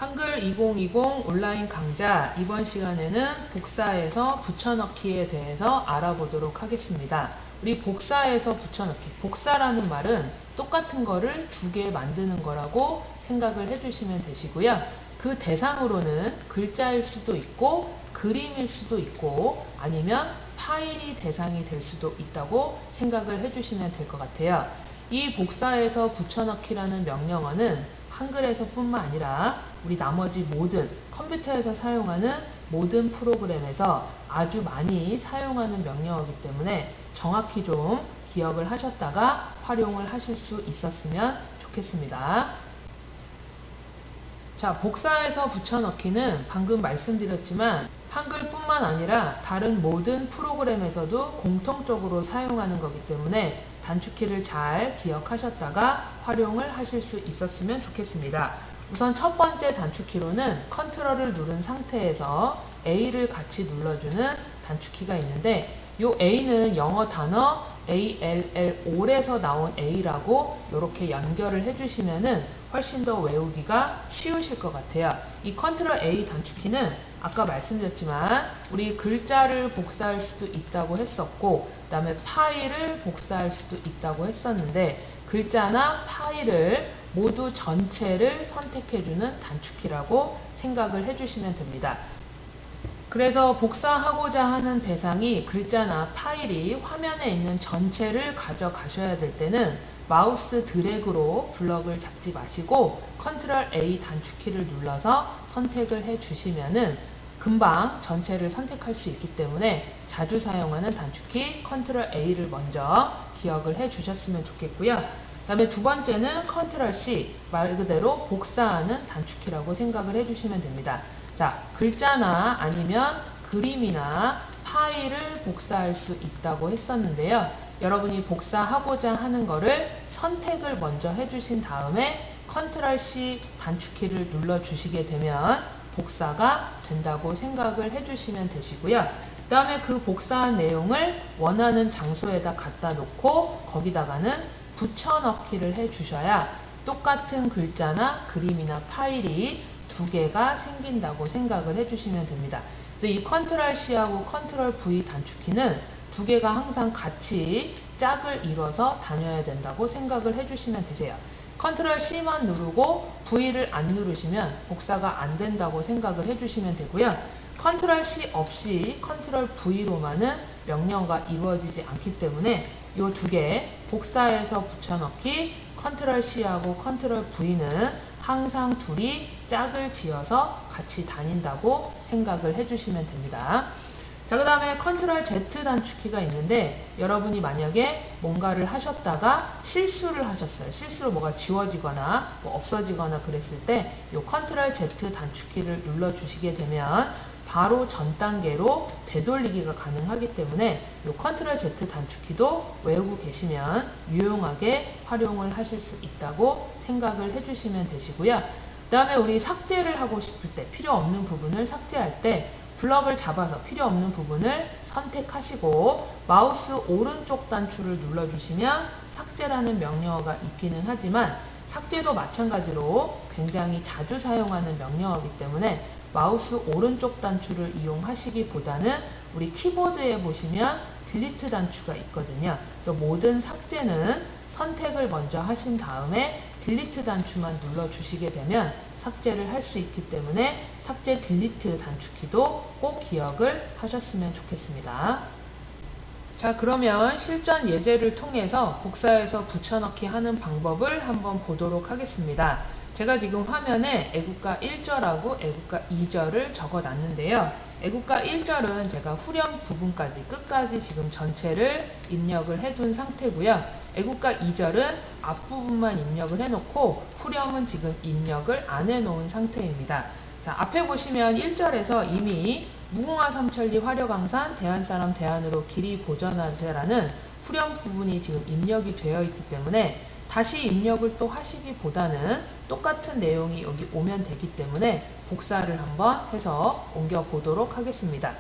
한글 2020 온라인 강좌 이번 시간에는 복사해서 붙여넣기에 대해서 알아보도록 하겠습니다. 우리 복사해서 붙여넣기. 복사라는 말은 똑같은 거를 두 개 만드는 거라고 생각을 해주시면 되시고요. 그 대상으로는 글자일 수도 있고 그림일 수도 있고 아니면 파일이 대상이 될 수도 있다고 생각을 해주시면 될 것 같아요. 이 복사해서 붙여넣기라는 명령어는 한글에서 뿐만 아니라 우리 나머지 모든 컴퓨터에서 사용하는 모든 프로그램에서 아주 많이 사용하는 명령어이기 때문에 정확히 좀 기억을 하셨다가 활용을 하실 수 있었으면 좋겠습니다. 자, 복사해서 붙여넣기는 방금 말씀드렸지만 한글뿐만 아니라 다른 모든 프로그램에서도 공통적으로 사용하는 거기 때문에 단축키를 잘 기억하셨다가 활용을 하실 수 있었으면 좋겠습니다. 우선 첫 번째 단축키로는 컨트롤을 누른 상태에서 A를 같이 눌러주는 단축키가 있는데 이 A는 영어 단어 ALL올에서 나온 A라고 이렇게 연결을 해주시면은 훨씬 더 외우기가 쉬우실 것 같아요. 이 컨트롤 A 단축키는 아까 말씀드렸지만 우리 글자를 복사할 수도 있다고 했었고 그 다음에 파일을 복사할 수도 있다고 했었는데 글자나 파일을 모두 전체를 선택해주는 단축키라고 생각을 해주시면 됩니다. 그래서 복사하고자 하는 대상이 글자나 파일이 화면에 있는 전체를 가져가셔야 될 때는 마우스 드래그로 블럭을 잡지 마시고 컨트롤 A 단축키를 눌러서 선택을 해 주시면은 금방 전체를 선택할 수 있기 때문에 자주 사용하는 단축키 컨트롤 A를 먼저 기억을 해 주셨으면 좋겠고요. 그 다음에 두 번째는 컨트롤 C, 말 그대로 복사하는 단축키라고 생각을 해 주시면 됩니다. 자, 글자나 아니면 그림이나 파일을 복사할 수 있다고 했었는데요. 여러분이 복사하고자 하는 거를 선택을 먼저 해주신 다음에 컨트롤 C 단축키를 눌러 주시게 되면 복사가 된다고 생각을 해주시면 되시고요. 그 다음에 그 복사한 내용을 원하는 장소에다 갖다 놓고 거기다가는 붙여넣기를 해 주셔야 똑같은 글자나 그림이나 파일이 두 개가 생긴다고 생각을 해주시면 됩니다. 그래서 이 컨트롤 C하고 컨트롤 V 단축키는 두 개가 항상 같이 짝을 이뤄서 다녀야 된다고 생각을 해주시면 되세요. 컨트롤 C만 누르고 V를 안 누르시면 복사가 안 된다고 생각을 해주시면 되고요. 컨트롤 C 없이 컨트롤 V로만은 명령어가 이루어지지 않기 때문에 이 두 개 복사해서 붙여넣기 컨트롤 C하고 컨트롤 V는 항상 둘이 짝을 지어서 같이 다닌다고 생각을 해주시면 됩니다. 자, 그 다음에 컨트롤 Z 단축키가 있는데 여러분이 만약에 뭔가를 하셨다가 실수를 하셨어요. 실수로 뭐가 지워지거나 뭐 없어지거나 그랬을 때 이 컨트롤 Z 단축키를 눌러 주시게 되면 바로 전 단계로 되돌리기가 가능하기 때문에 이 컨트롤 Z 단축키도 외우고 계시면 유용하게 활용을 하실 수 있다고 생각을 해주시면 되시고요. 그 다음에 우리 삭제를 하고 싶을 때 필요 없는 부분을 삭제할 때 블럭을 잡아서 필요 없는 부분을 선택하시고 마우스 오른쪽 단추를 눌러주시면 삭제라는 명령어가 있기는 하지만 삭제도 마찬가지로 굉장히 자주 사용하는 명령어이기 때문에 마우스 오른쪽 단추를 이용하시기보다는 우리 키보드에 보시면 딜리트 단추가 있거든요. 그래서 모든 삭제는 선택을 먼저 하신 다음에 딜리트 단추만 눌러주시게 되면 삭제를 할 수 있기 때문에 삭제 딜리트 단축키도 꼭 기억을 하셨으면 좋겠습니다. 자, 그러면 실전 예제를 통해서 복사해서 붙여넣기 하는 방법을 한번 보도록 하겠습니다. 제가 지금 화면에 애국가 1절하고 애국가 2절을 적어 놨는데요. 애국가 1절은 제가 후렴 부분까지 끝까지 지금 전체를 입력을 해둔 상태고요. 애국가 2절은 앞부분만 입력을 해놓고 후렴은 지금 입력을 안 해놓은 상태입니다. 자, 앞에 보시면 1절에서 이미 무궁화 삼천리 화려강산 대한사람 대안으로 길이 보전하세라는 후렴 부분이 지금 입력이 되어 있기 때문에 다시 입력을 또 하시기보다는 똑같은 내용이 여기 오면 되기 때문에 복사를 한번 해서 옮겨 보도록 하겠습니다.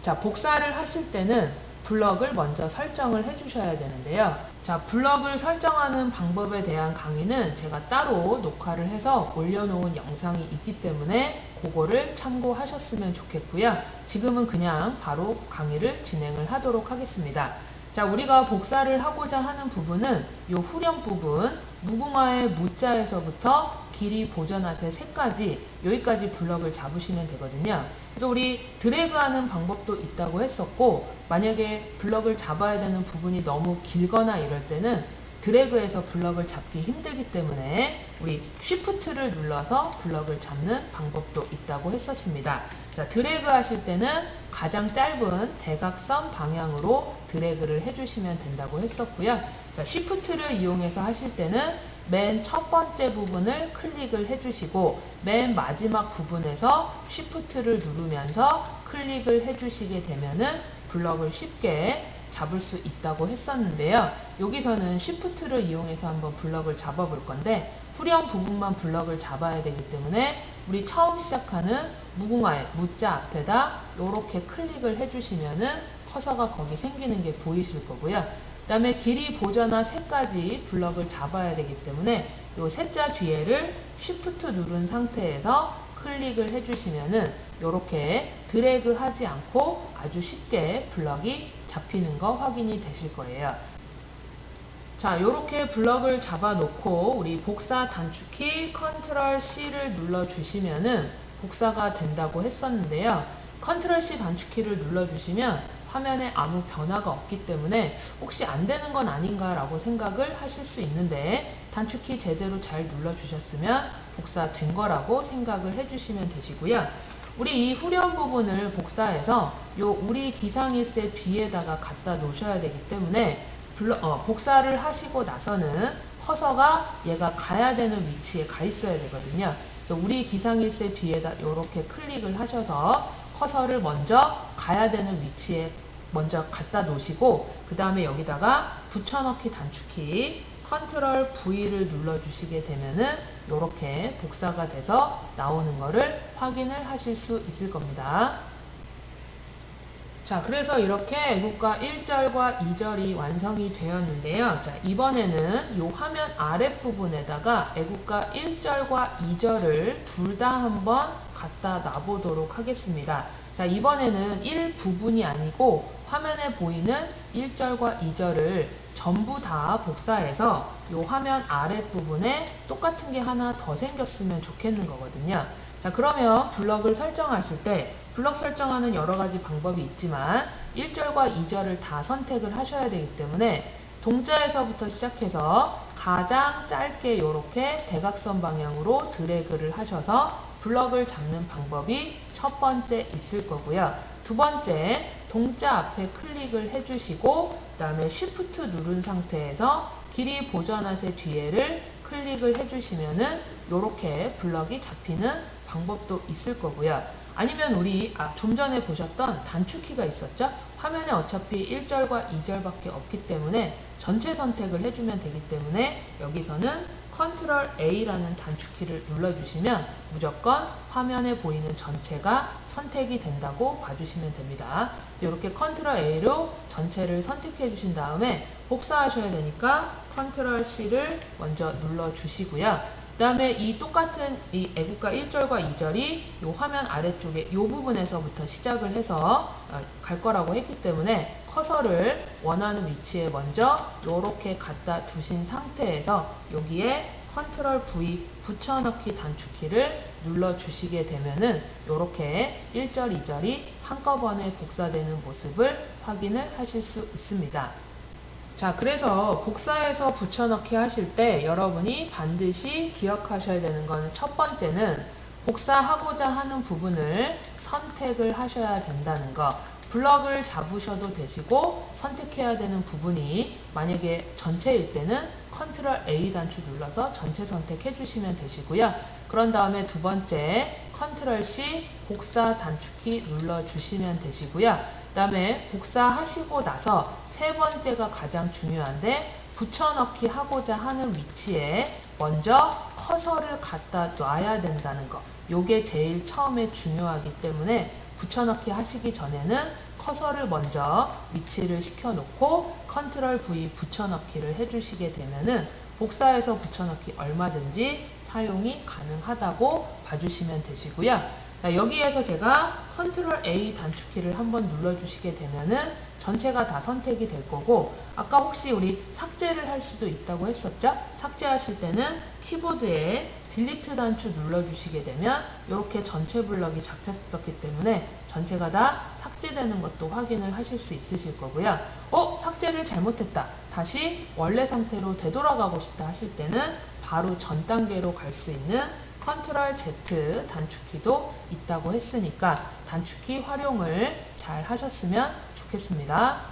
자, 복사를 하실 때는 블럭을 먼저 설정을 해 주셔야 되는데요. 자, 블럭을 설정하는 방법에 대한 강의는 제가 따로 녹화를 해서 올려놓은 영상이 있기 때문에 그거를 참고하셨으면 좋겠고요. 지금은 그냥 바로 강의를 진행을 하도록 하겠습니다. 자, 우리가 복사를 하고자 하는 부분은 이 후렴 부분, 무궁화의 무자에서부터 길이 보전하세 새까지 여기까지 블럭을 잡으시면 되거든요. 그래서 우리 드래그하는 방법도 있다고 했었고, 만약에 블럭을 잡아야 되는 부분이 너무 길거나 이럴 때는 드래그해서 블럭을 잡기 힘들기 때문에 우리 쉬프트를 눌러서 블럭을 잡는 방법도 있다고 했었습니다. 자, 드래그 하실 때는 가장 짧은 대각선 방향으로 드래그를 해주시면 된다고 했었고요. 자, 쉬프트를 이용해서 하실 때는 맨 첫 번째 부분을 클릭을 해주시고 맨 마지막 부분에서 쉬프트를 누르면서 클릭을 해주시게 되면은 블럭을 쉽게 잡을 수 있다고 했었는데요. 여기서는 쉬프트를 이용해서 한번 블럭을 잡아 볼 건데 후렴 부분만 블럭을 잡아야 되기 때문에 우리 처음 시작하는 무궁화의 무자 앞에다 이렇게 클릭을 해주시면은 커서가 거기 생기는 게 보이실 거고요. 그 다음에 길이 보전화 새까지 블럭을 잡아야 되기 때문에 이 새자 뒤에를 쉬프트 누른 상태에서 클릭을 해주시면은 이렇게 드래그 하지 않고 아주 쉽게 블럭이 잡히는 거 확인이 되실 거예요. 자, 이렇게 블럭을 잡아 놓고 우리 복사 단축키 컨트롤 C를 눌러 주시면은 복사가 된다고 했었는데요. 컨트롤 C 단축키를 눌러 주시면 화면에 아무 변화가 없기 때문에 혹시 안 되는 건 아닌가 라고 생각을 하실 수 있는데 단축키 제대로 잘 눌러 주셨으면 복사된 거라고 생각을 해주시면 되시고요. 우리 이 후렴 부분을 복사해서 요 우리 기상일세 뒤에다가 갖다 놓으셔야 되기 때문에 복사를 하시고 나서는 커서가 얘가 가야 되는 위치에 가 있어야 되거든요. 그래서 우리 기상일세 뒤에다 이렇게 클릭을 하셔서 커서를 먼저 가야 되는 위치에 먼저 갖다 놓으시고 그 다음에 여기다가 붙여넣기 단축키 컨트롤 V를 눌러 주시게 되면은 이렇게 복사가 돼서 나오는 거를 확인을 하실 수 있을 겁니다. 자, 그래서 이렇게 애국가 1절과 2절이 완성이 되었는데요. 자, 이번에는 이 화면 아랫부분에다가 애국가 1절과 2절을 둘 다 한번 갖다 놔보도록 하겠습니다. 자, 이번에는 1부분이 아니고 화면에 보이는 1절과 2절을 전부 다 복사해서 이 화면 아랫부분에 똑같은 게 하나 더 생겼으면 좋겠는 거거든요. 자, 그러면 블럭을 설정하실 때 블럭 설정하는 여러 가지 방법이 있지만 1절과 2절을 다 선택을 하셔야 되기 때문에 동자에서부터 시작해서 가장 짧게 이렇게 대각선 방향으로 드래그를 하셔서 블럭을 잡는 방법이 첫 번째 있을 거고요. 두 번째, 동자 앞에 클릭을 해주시고 그 다음에 쉬프트 누른 상태에서 길이 보전하세 뒤에를 클릭을 해주시면은 이렇게 블럭이 잡히는 방법도 있을 거고요. 아니면 우리 좀 전에 보셨던 단축키가 있었죠? 화면에 어차피 1절과 2절밖에 없기 때문에 전체 선택을 해주면 되기 때문에 여기서는 컨트롤 A라는 단축키를 눌러주시면 무조건 화면에 보이는 전체가 선택이 된다고 봐주시면 됩니다. 이렇게 컨트롤 A로 전체를 선택해 주신 다음에 복사하셔야 되니까 컨트롤 C를 먼저 눌러주시고요. 그 다음에 이 똑같은 이 애국가 1절과 2절이 이 화면 아래쪽에 이 부분에서부터 시작을 해서 갈 거라고 했기 때문에 커서를 원하는 위치에 먼저 이렇게 갖다 두신 상태에서 여기에 컨트롤 V 붙여넣기 단축키를 눌러 주시게 되면은 이렇게 1절, 2절이 한꺼번에 복사되는 모습을 확인을 하실 수 있습니다. 자, 그래서 복사해서 붙여넣기 하실 때 여러분이 반드시 기억하셔야 되는 거는 첫 번째는 복사하고자 하는 부분을 선택을 하셔야 된다는 거. 블럭을 잡으셔도 되시고 선택해야 되는 부분이 만약에 전체일 때는 컨트롤 A 단추 눌러서 전체 선택해 주시면 되시고요. 그런 다음에 두 번째 컨트롤 C 복사 단축키 눌러 주시면 되시고요. 그 다음에 복사하시고 나서 세 번째가 가장 중요한데 붙여넣기 하고자 하는 위치에 먼저 커서를 갖다 놔야 된다는 거. 요게 제일 처음에 중요하기 때문에 붙여넣기 하시기 전에는 커서를 먼저 위치를 시켜놓고 컨트롤 V 붙여넣기를 해주시게 되면은 복사해서 붙여넣기 얼마든지 사용이 가능하다고 봐주시면 되시고요. 자, 여기에서 제가 컨트롤 A 단축키를 한번 눌러주시게 되면은 전체가 다 선택이 될 거고, 아까 혹시 우리 삭제를 할 수도 있다고 했었죠? 삭제하실 때는 키보드에 딜리트 단추 눌러주시게 되면 이렇게 전체 블럭이 잡혔었기 때문에 전체가 다 삭제되는 것도 확인을 하실 수 있으실 거고요. 삭제를 잘못했다. 다시 원래 상태로 되돌아가고 싶다 하실 때는 바로 전 단계로 갈 수 있는 컨트롤 Z 단축키도 있다고 했으니까 단축키 활용을 잘 하셨으면 좋겠습니다.